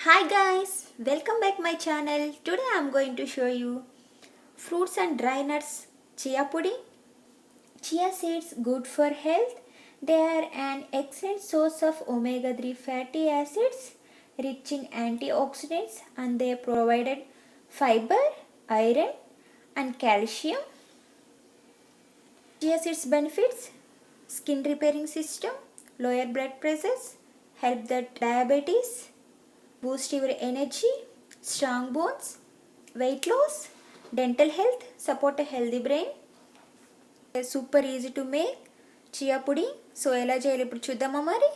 Hi guys, welcome back my channel. Today I am going to show you fruits and dry nuts chia pudding. Chia seeds good for health. They are an excellent source of omega-3 fatty acids rich in antioxidants, and they provided fiber, iron and calcium. Chia seeds benefits: skin repairing system, lower blood pressures, help the diabetes, boost your energy, strong bones, weight loss, dental health, support a healthy brain. Super easy to make chia pudding. So ఎలా చేయాలి ఇప్పుడు చూద్దామా మరి.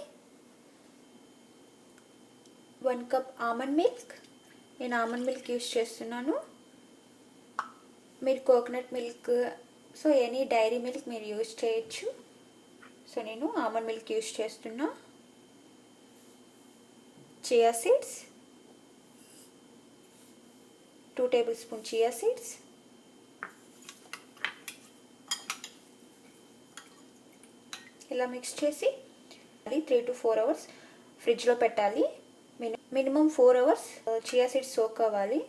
1 cup almond milk. నేను almond milk use చేస్తున్నాను. మీరు coconut milk, so any dairy milk మీరు use చేయొచ్చు. సో నేను ఆల్మండ్ మిల్క్ యూస్ చేస్తున్నా. chia seeds, 2 tablespoon chia seeds, ఇలా మిక్స్ చేసి 3 to 4 hours ఫ్రిడ్జ్లో పెట్టాలి. Minimum 4 hours chia seeds soak అవ్వాలి.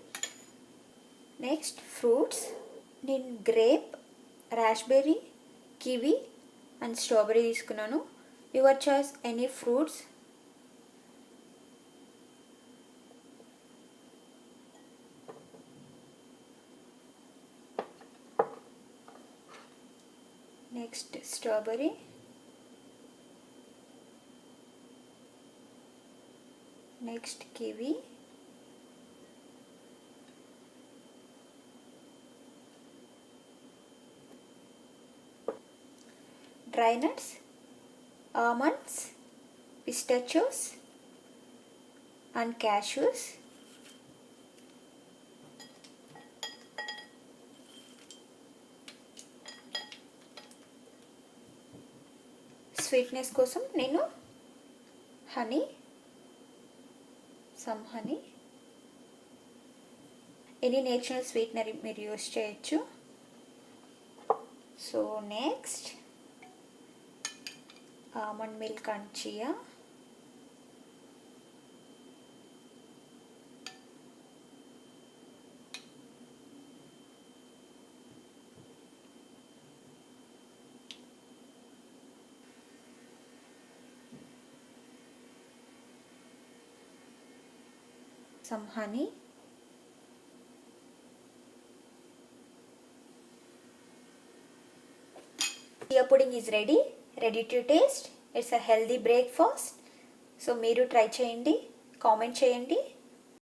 నెక్స్ట్ ఫ్రూట్స్, నేను grape, raspberry, kiwi and strawberry తీసుకున్నాను. Your choice any fruits. Next strawberry, next kiwi, dry nuts, almonds, pistachios and cashews. Sweetness కోసం నేను honey, some honey, any natural sweetener మీరు use చేయొచ్చు. So next almond milk and chia. Some honey, chia pudding is ready to taste. It's a healthy breakfast. So మీరు try చేయండి, comment చేయండి.